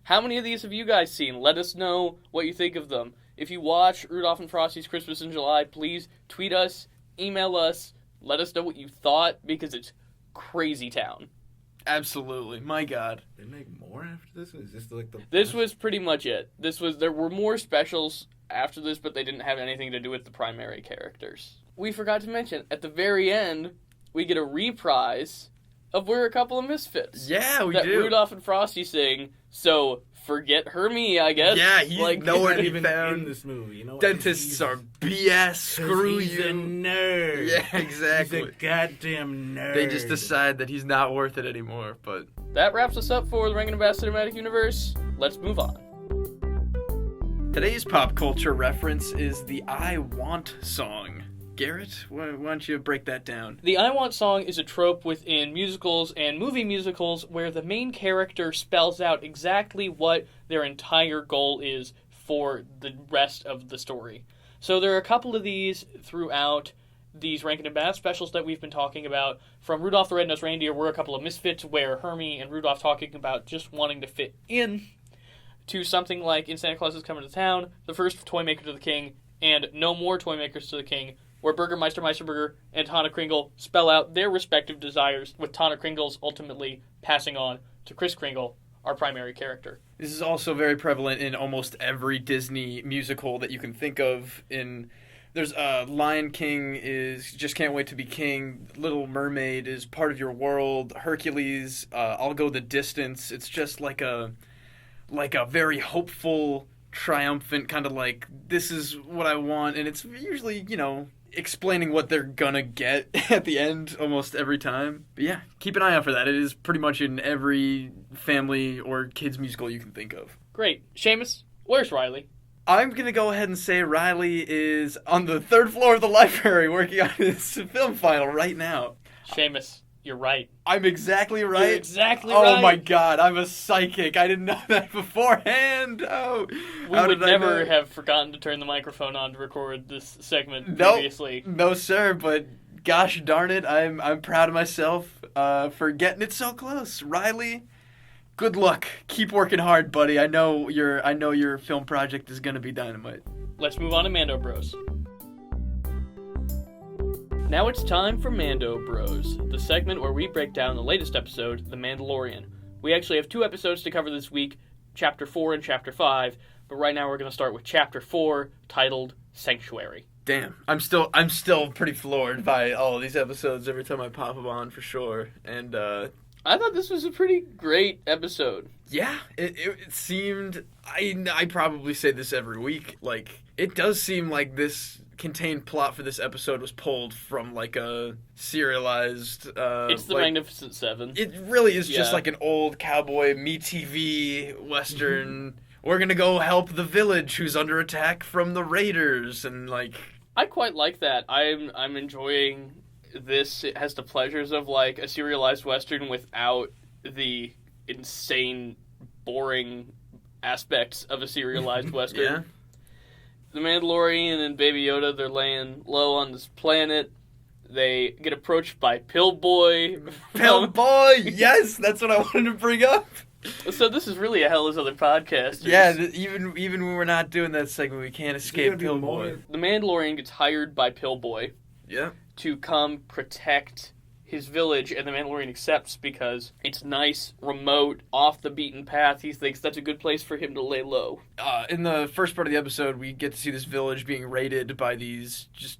How many of these have you guys seen? Let us know what you think of them. If you watch Rudolph and Frosty's Christmas in July, please tweet us, email us, let us know what you thought, because it's crazy town. Absolutely. My God. They make more after this? Is this the... This was pretty much it. There were more specials after this, but they didn't have anything to do with the primary characters. We forgot to mention, at the very end, we get a reprise of We're a Couple of Misfits. Yeah, we do. That do. Rudolph and Frosty sing, so forget Hermie, I guess. Yeah, he's nowhere to be even found. in this movie. You know what? Dentists are BS. Screw he's you. a nerd. Yeah, exactly. He's a goddamn nerd. They just decide that he's not worth it anymore, but... That wraps us up for the Rankin and Bass Cinematic Universe. Let's move on. Today's pop culture reference is the I Want song. Garrett, why don't you break that down? The I Want song is a trope within musicals and movie musicals where the main character spells out exactly what their entire goal is for the rest of the story. So there are a couple of these throughout these Rankin and Bass specials that we've been talking about. From Rudolph the Red-Nosed Reindeer, we're a couple of misfits, where Hermie and Rudolph talking about just wanting to fit in, to something like in Santa Claus is Coming to Town, the first toy maker to the king, and No More Toy Makers to the King, where Burgermeister Meisterburger and Tana Kringle spell out their respective desires, with Tana Kringle's ultimately passing on to Kris Kringle, our primary character. This is also very prevalent in almost every Disney musical that you can think of. There's Lion King is Just Can't Wait to Be King. Little Mermaid is Part of Your World. Hercules, I'll Go the Distance. It's just like a very hopeful, triumphant kind of like, this is what I want. And it's usually, explaining what they're gonna get at the end almost every time. But yeah, keep an eye out for that. It is pretty much in every family or kids musical you can think of. Great. Seamus, where's Riley? I'm going to go ahead and say Riley is on the 3rd floor of the library working on his film final right now. Seamus, you're right. I'm exactly right? You're exactly right. right. Oh my god, I'm a psychic. I didn't know that beforehand. Oh, we would never have forgotten to turn the microphone on to record this segment previously. No, sir, but gosh darn it, I'm proud of myself for getting it so close. Riley, good luck. Keep working hard, buddy. I know your film project is gonna be dynamite. Let's move on to Mando Bros. Now it's time for Mando Bros, the segment where we break down the latest episode, The Mandalorian. We actually have 2 episodes to cover this week, Chapter 4 and Chapter 5, but right now we're going to start with Chapter 4, titled Sanctuary. Damn, I'm still pretty floored by all of these episodes every time I pop them on, for sure. And I thought this was a pretty great episode. Yeah, it seemed... I probably say this every week. Like, it does seem like this contained plot for this episode was pulled from, like, a serialized... it's the Magnificent Seven. It really is just like an old cowboy MeTV Western. We're gonna go help the village who's under attack from the Raiders, and, like... I quite like that. I'm enjoying this. It has the pleasures of, like, a serialized Western without the insane, boring aspects of a serialized Western. Yeah. The Mandalorian and Baby Yoda, they're laying low on this planet. They get approached by Pillboy. Pillboy! Yes! That's what I wanted to bring up. So this is really a hell of other podcasters. Yeah, even when we're not doing that segment, we can't escape Pillboy. The Mandalorian gets hired by Pillboy. Yeah. To come protect his village, and the Mandalorian accepts because it's nice, remote, off the beaten path. He thinks that's a good place for him to lay low. In the first part of the episode, we get to see this village being raided by these just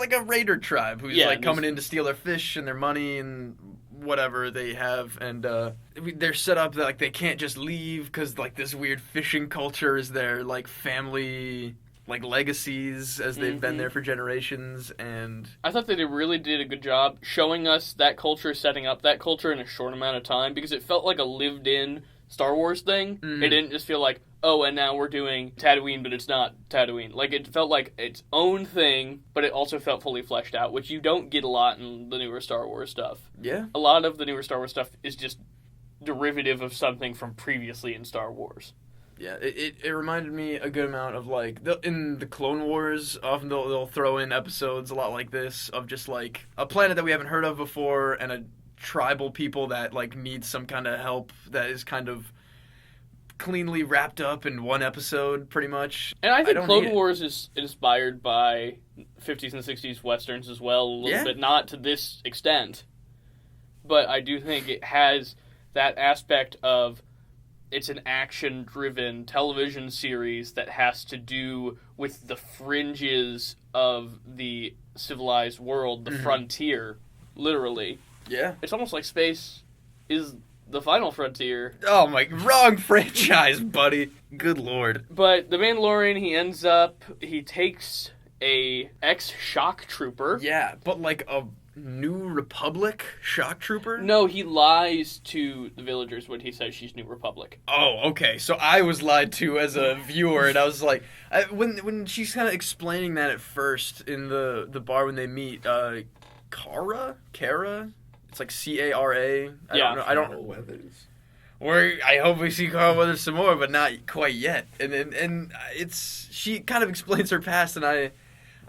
like a raider tribe who's coming in to steal their fish and their money and whatever they have, and they're set up that, like, they can't just leave because, like, this weird fishing culture is their, like, family, like, legacies as they've been there for generations. And I thought that it really did a good job showing us that culture, setting up that culture in a short amount of time, because it felt like a lived-in Star Wars thing. It didn't just feel like, oh, and now we're doing Tatooine, but it's not Tatooine. Like, it felt like its own thing, but it also felt fully fleshed out, which you don't get a lot in the newer Star Wars stuff. Yeah. A lot of the newer Star Wars stuff is just derivative of something from previously in Star Wars. Yeah, it reminded me a good amount of, like, in the Clone Wars, often they'll throw in episodes a lot like this of just, like, a planet that we haven't heard of before and a tribal people that, like, need some kind of help that is kind of cleanly wrapped up in one episode, pretty much. And I think Clone Wars is inspired by 50s and 60s Westerns as well, a little bit, not to this extent. But I do think it has that aspect of it's an action-driven television series that has to do with the fringes of the civilized world, the frontier, literally. Yeah. It's almost like space is the final frontier. Oh my, wrong franchise, buddy. Good lord. But the Mandalorian, he takes a ex-shock trooper. Yeah, but like a New Republic shock trooper? No, he lies to the villagers when he says she's New Republic. Oh, okay. So I was lied to as a viewer, and I was like, when she's kind of explaining that at first in the bar when they meet, Cara? It's like C-A-R-A. I don't know. Weathers. I hope we see Carl Weathers some more, but not quite yet. And she kind of explains her past, and I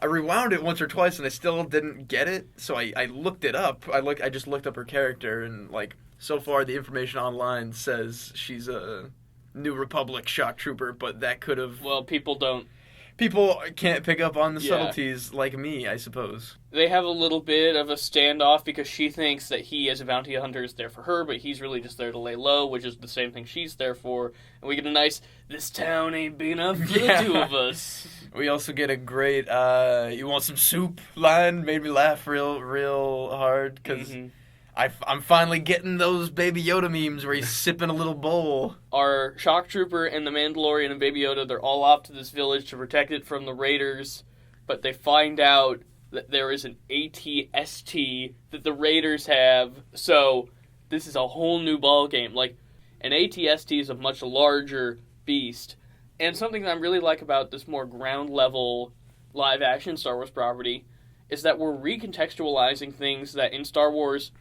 rewound it once or twice, and I still didn't get it. So I looked it up. I just looked up her character, and, like, so far the information online says she's a New Republic shock trooper, but that could have... Well, people don't people can't pick up on the Yeah. subtleties like me, I suppose. They have a little bit of a standoff because she thinks that he, as a bounty hunter, is there for her, but he's really just there to lay low, which is the same thing she's there for. And we get a nice, this town ain't big enough for the two of us. We also get a great, you want some soup line. Made me laugh real hard, because I'm finally getting those Baby Yoda memes where he's sipping a little bowl. Our shock trooper and the Mandalorian and Baby Yoda, they're all off to this village to protect it from the raiders, but they find out that there is an AT-ST that the raiders have, so this is a whole new ball game. Like, an AT-ST is a much larger beast, and something that I really like about this more ground-level live-action Star Wars property is that we're recontextualizing things that in Star Wars,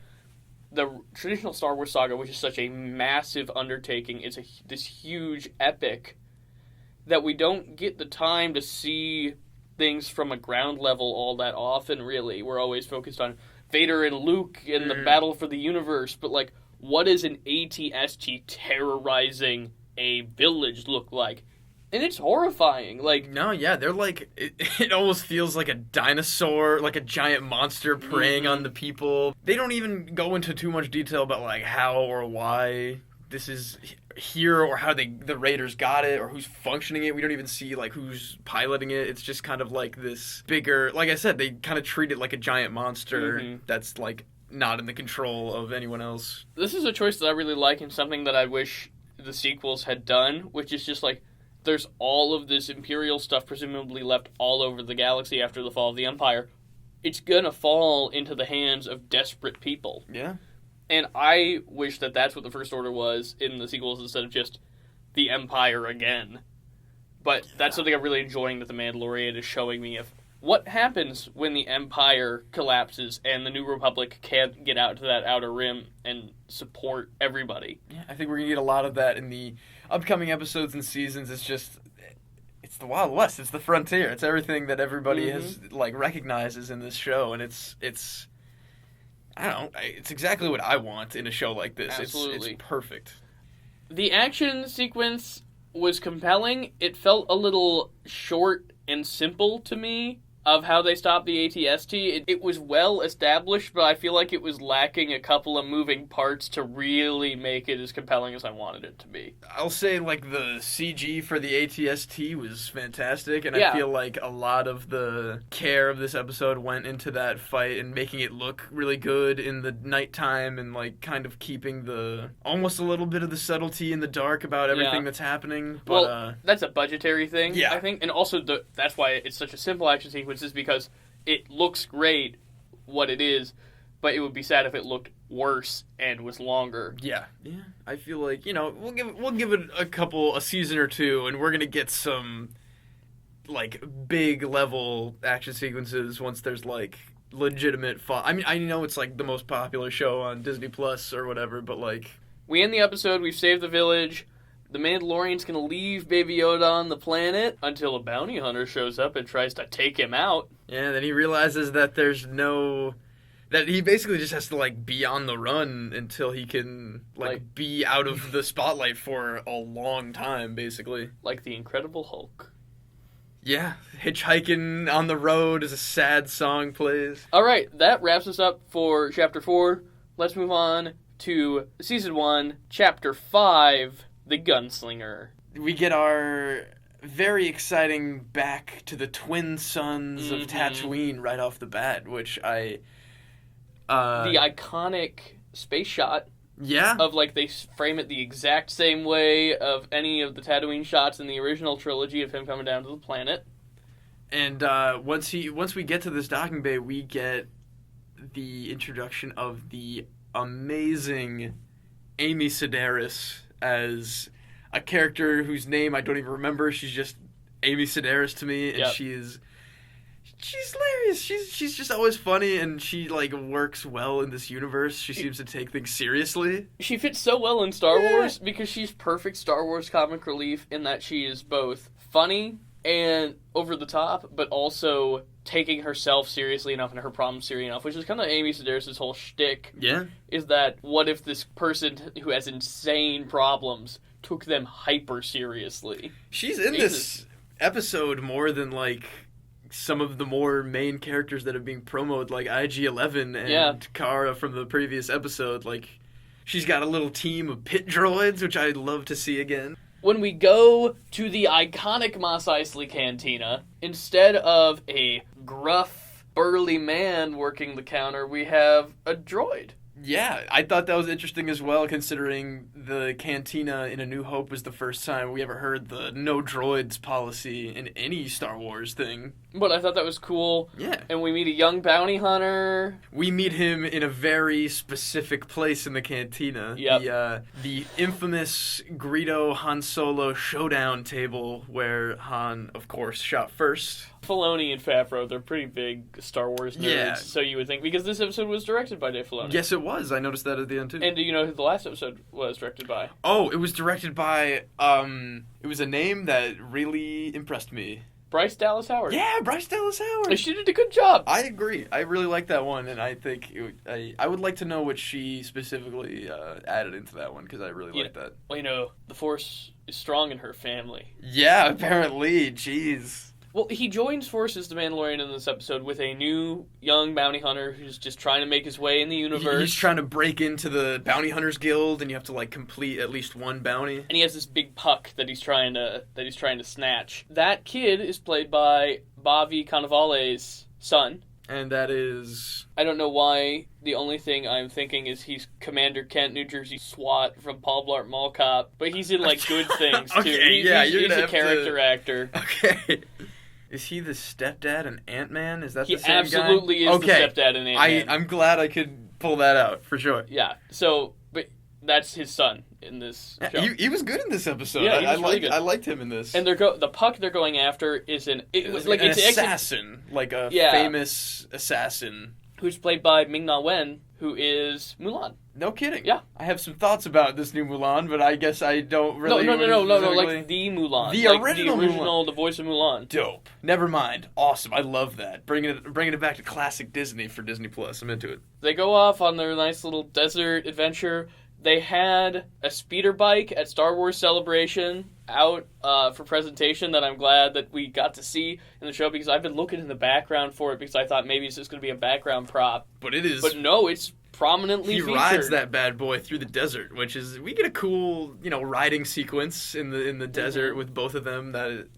the traditional Star Wars saga, which is such a massive undertaking, it's this huge epic, that we don't get the time to see things from a ground level all that often, really. We're always focused on Vader and Luke and the battle for the universe, but, like, what does an AT-ST terrorizing a village look like? And it's horrifying. Like, no, yeah, they're like, it almost feels like a dinosaur, like a giant monster preying on the people. They don't even go into too much detail about, like, how or why this is here, or how the raiders got it, or who's functioning it. We don't even see, like, who's piloting it. It's just kind of like this bigger, like I said, they kind of treat it like a giant monster that's, like, not in the control of anyone else. This is a choice that I really like, and something that I wish the sequels had done, which is just, like, there's all of this Imperial stuff presumably left all over the galaxy after the fall of the Empire. It's gonna fall into the hands of desperate people. Yeah. And I wish that that's what the First Order was in the sequels instead of just the Empire again. But that's something I'm really enjoying that The Mandalorian is showing me of what happens when the Empire collapses and the New Republic can't get out to that outer rim and support everybody. Yeah, I think we're going to get a lot of that in the upcoming episodes and seasons. It's the Wild West. It's the frontier. It's everything that everybody has, like, recognizes in this show. And it's I don't know. It's exactly what I want in a show like this. Absolutely. It's perfect. The action sequence was compelling. It felt a little short and simple to me of how they stopped the AT-ST. It was well established, but I feel like it was lacking a couple of moving parts to really make it as compelling as I wanted it to be. I'll say, like, the CG for the AT-ST was fantastic, and Yeah. I feel like a lot of the care of this episode went into that fight and making it look really good in the nighttime, and, like, kind of keeping almost a little bit of the subtlety in the dark about everything that's happening. But, well, that's a budgetary thing, yeah. I think, and also that's why it's such a simple action sequence, is because it looks great what it is, but it would be sad if it looked worse and was longer. Yeah. I feel like, we'll give it a season or two, and we're gonna get some, like, big level action sequences once there's, like, legitimate fun. I mean, I know it's, like, the most popular show on Disney Plus or whatever, but, like, We end the episode, we've saved the village. The Mandalorian's gonna leave Baby Yoda on the planet until a bounty hunter shows up and tries to take him out. yeah, then he realizes that that he basically just has to, like, be on the run until he can, like, be out of the spotlight for a long time, basically. Like the Incredible Hulk. Yeah, hitchhiking on the road as a sad song plays. Alright, that wraps us up for Chapter 4. Let's move on to Season 1, Chapter 5, The Gunslinger. We get our very exciting back to the twin sons of Tatooine right off the bat, which the iconic space shot yeah, of, like, they frame it the exact same way of any of the Tatooine shots in the original trilogy of him coming down to the planet. And once we get to this docking bay, we get the introduction of the amazing Amy Sedaris as a character whose name I don't even remember. She's just Amy Sedaris to me, and she's hilarious. She's just always funny, and she, like, works well in this universe. She seems to take things seriously. She fits so well in Star Wars because she's perfect Star Wars comic relief in that she is both funny and over the top, but also taking herself seriously enough and her problems serious enough, which is kind of Amy Sedaris' whole shtick. Yeah. Is that, what if this person who has insane problems took them hyper seriously? She's in this episode more than like some of the more main characters that are being promoted, like IG-11 and Kara from the previous episode. Like, she's got a little team of pit droids, which I'd love to see again. When we go to the iconic Mos Eisley Cantina, instead of a gruff, burly man working the counter, we have a droid. Yeah, I thought that was interesting as well, considering the cantina in A New Hope was the first time we ever heard the no droids policy in any Star Wars thing. But I thought that was cool. Yeah. And we meet a young bounty hunter. We meet him in a very specific place in the cantina. Yep. The infamous Greedo Han Solo showdown table where Han, of course, shot first. Filoni and Favreau, they're pretty big Star Wars nerds, Yeah. so you would think, because this episode was directed by Dave Filoni. Yes, it was. I noticed that at the end, too. And do you know who the last episode was directed by? Oh, it was directed by, it was a name that really impressed me. Bryce Dallas Howard. Yeah, Bryce Dallas Howard. She did a good job. I agree. I really like that one, and I think I would like to know what she specifically added into that one, because I really like that. Well, you know, the Force is strong in her family. Yeah, apparently. Jeez. Well, he joins forces, the Mandalorian, in this episode with a new young bounty hunter who's just trying to make his way in the universe. He's trying to break into the Bounty Hunters Guild, and you have to like complete at least one bounty. And he has this big puck that he's trying to snatch. That kid is played by Bobby Cannavale's son. And that is... I don't know why. The only thing I'm thinking is he's Commander Kent, New Jersey SWAT from Paul Blart Mall Cop. But he's in, like, good things, too. Okay, He's a character actor. Okay. Is he the stepdad in Ant-Man? Is that the same guy? He absolutely is the stepdad in Ant-Man. I'm glad I could pull that out, for sure. Yeah, so, but that's his son in this show. He was good in this episode. Yeah, he was really good. I liked him in this. And the puck they're going after is an assassin, like a famous assassin. Who's played by Ming-Na Wen, who is Mulan. No kidding. Yeah. I have some thoughts about this new Mulan, but I guess I don't really... No, like the Mulan. The original Mulan. The voice of Mulan. Dope. Never mind. Awesome. I love that. Bringing it back to classic Disney for Disney Plus. I'm into it. They go off on their nice little desert adventure. They had a speeder bike at Star Wars Celebration out for presentation that I'm glad that we got to see in the show, because I've been looking in the background for it because I thought maybe it's just going to be a background prop. But it is. But no, it's prominently featured. He rides that bad boy through the desert, which is, we get a cool, riding sequence in the desert with both of them that,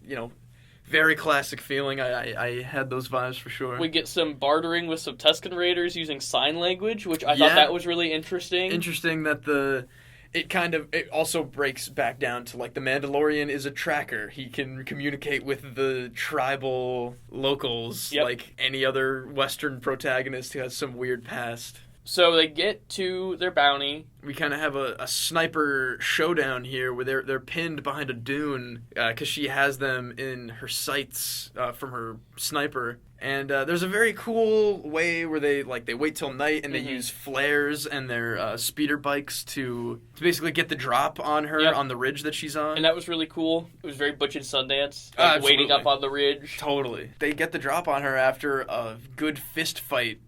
very classic feeling. I had those vibes for sure. We get some bartering with some Tusken Raiders using sign language, which I thought that was really interesting. Interesting that it also breaks back down to, like, the Mandalorian is a tracker. He can communicate with the tribal locals like any other Western protagonist who has some weird past. So they get to their bounty. We kind of have a sniper showdown here where they're pinned behind a dune because she has them in her sights from her sniper. And there's a very cool way where they wait till night and they use flares and their speeder bikes to basically get the drop on her on the ridge that she's on. And that was really cool. It was very Butch and Sundance, waiting up on the ridge. Totally. They get the drop on her after a good fist fight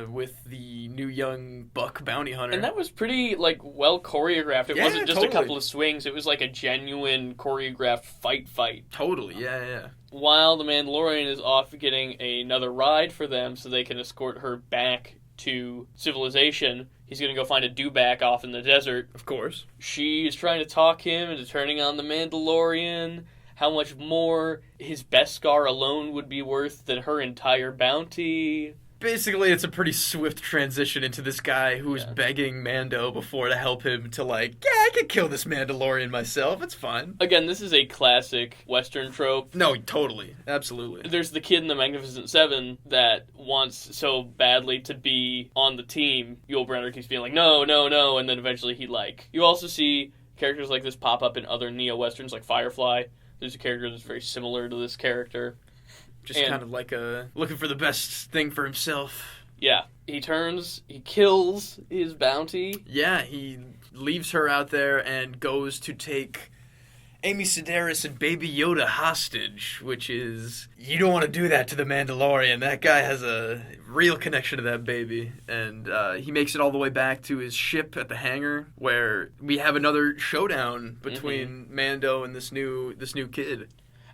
with the new young buck bounty hunter. And that was pretty, well choreographed. It wasn't just a couple of swings. It was like a genuine choreographed fight. Totally, yeah. While the Mandalorian is off getting another ride for them so they can escort her back to civilization, he's going to go find a dewback off in the desert. Of course. She is trying to talk him into turning on the Mandalorian, how much more his Beskar alone would be worth than her entire bounty. Basically, it's a pretty swift transition into this guy who is begging Mando before to help him to, I could kill this Mandalorian myself. It's fine. Again, this is a classic Western trope. No, totally. Absolutely. There's the kid in the Magnificent Seven that wants so badly to be on the team. Yul Brynner keeps being like, no, and then eventually you also see characters like this pop up in other neo-Westerns like Firefly. There's a character that's very similar to this character. Just kind of like looking for the best thing for himself. Yeah. He kills his bounty. Yeah, he leaves her out there and goes to take Amy Sedaris and Baby Yoda hostage, which is... You don't want to do that to the Mandalorian. That guy has a real connection to that baby. And he makes it all the way back to his ship at the hangar, where we have another showdown between Mando and this new kid.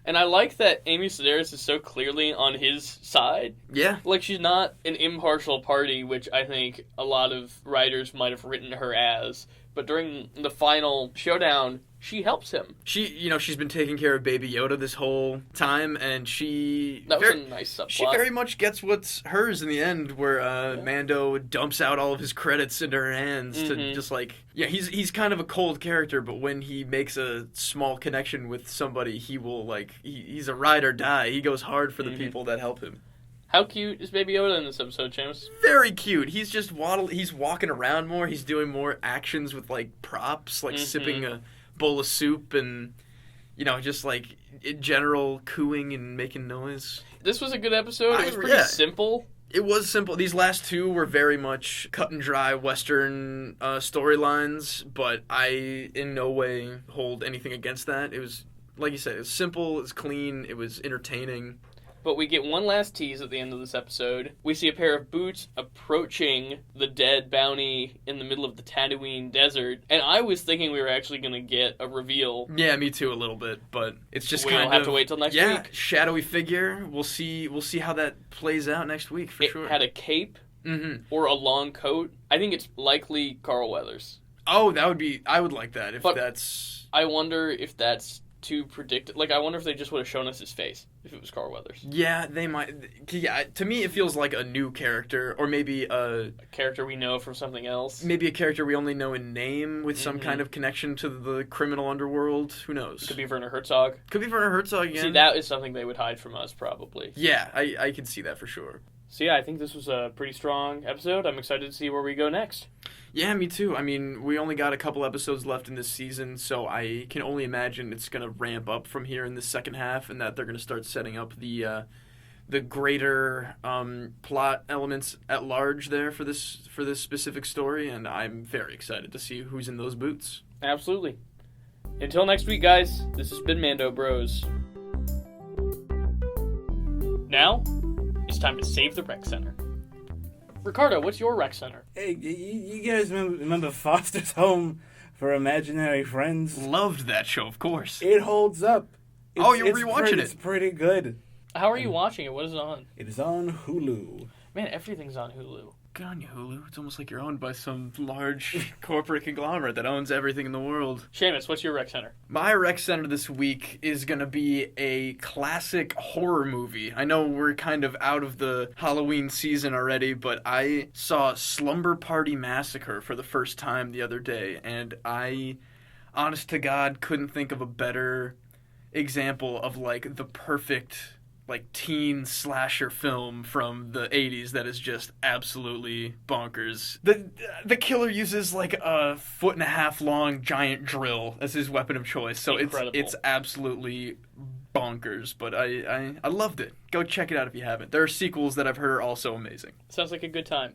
And I like that Amy Sedaris is so clearly on his side. Yeah. Like, she's not an impartial party, which I think a lot of writers might have written her as. But during the final showdown, she helps him. She's been taking care of Baby Yoda this whole time, and That was a nice subplot. She very much gets what's hers in the end, where Mando dumps out all of his credits into her hands to just like... Yeah, he's kind of a cold character, but when he makes a small connection with somebody, he will, like... He's a ride or die. He goes hard for the people that help him. How cute is Baby Yoda in this episode, Seamus? Very cute. He's just he's walking around more. He's doing more actions with, like, props, like sipping a bowl of soup and, just, like, in general, cooing and making noise. This was a good episode. It was pretty simple. It was simple. These last two were very much cut and dry Western storylines, but I in no way hold anything against that. It was, like you said, it was simple, it was clean, it was entertaining. But we get one last tease at the end of this episode. We see a pair of boots approaching the dead bounty in the middle of the Tatooine desert. And I was thinking we were actually going to get a reveal. Yeah, me too, a little bit. But it's just we'll have to wait till next week. Yeah, shadowy figure. We'll see how that plays out next week, for sure. It had a cape or a long coat. I think it's likely Carl Weathers. Oh, I would like that, that's... I wonder if that's too predictive. Like, I wonder if they just would have shown us his face if it was Carl Weathers. Yeah, they might. Yeah, to me, it feels like a new character, or maybe a character we know from something else. Maybe a character we only know in name with some kind of connection to the criminal underworld. Who knows? It could be Werner Herzog. Could be Werner Herzog again. See, that is something they would hide from us, probably. Yeah, I can see that for sure. So yeah, I think this was a pretty strong episode. I'm excited to see where we go next. Yeah, me too. I mean, we only got a couple episodes left in this season, so I can only imagine it's going to ramp up from here in the second half, and that they're going to start setting up the greater plot elements at large there for this specific story, and I'm very excited to see who's in those boots. Absolutely. Until next week, guys, this has been Mando Bros. Now, it's time to save the rec center. Ricardo, what's your rec center? Hey, you guys remember Foster's Home for Imaginary Friends? Loved that show, of course. It holds up. You're rewatching it. It's pretty good. How are you watching it? What is it on? It is on Hulu. Man, everything's on Hulu. Good on you, Hulu. It's almost like you're owned by some large corporate conglomerate that owns everything in the world. Seamus, what's your rec center? My rec center this week is going to be a classic horror movie. I know we're kind of out of the Halloween season already, but I saw Slumber Party Massacre for the first time the other day, and I, honest to God, couldn't think of a better example of, like, the perfect... like teen slasher film from the 80s that is just absolutely bonkers. The killer uses like a 1.5 foot long giant drill as his weapon of choice, so it's absolutely bonkers. But I loved it. Go check it out if you haven't. There are sequels that I've heard are also amazing. Sounds like a good time.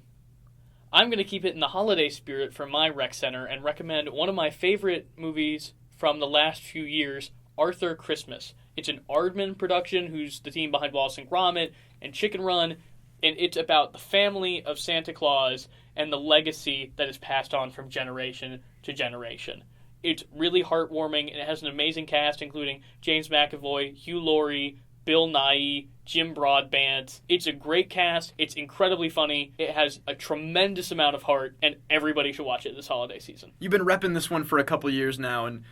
I'm going to keep it in the holiday spirit for my rec center and recommend one of my favorite movies from the last few years, Arthur Christmas. It's an Aardman production, who's the team behind Wallace and Gromit and Chicken Run, and it's about the family of Santa Claus and the legacy that is passed on from generation to generation. It's really heartwarming, and it has an amazing cast, including James McAvoy, Hugh Laurie, Bill Nighy, Jim Broadbent. It's a great cast. It's incredibly funny. It has a tremendous amount of heart, and everybody should watch it this holiday season. You've been repping this one for a couple years now, and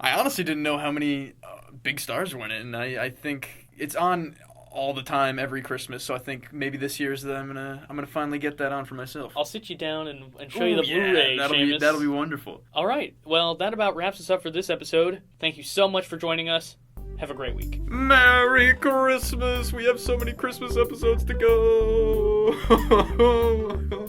I honestly didn't know how many big stars were in it, and I think it's on all the time every Christmas, so I think maybe this year's that I'm gonna finally get that on for myself. I'll sit you down and show you the Blu-ray, Seamus. That'll be wonderful. All right, well, that about wraps us up for this episode. Thank you so much for joining us. Have a great week. Merry Christmas! We have so many Christmas episodes to go!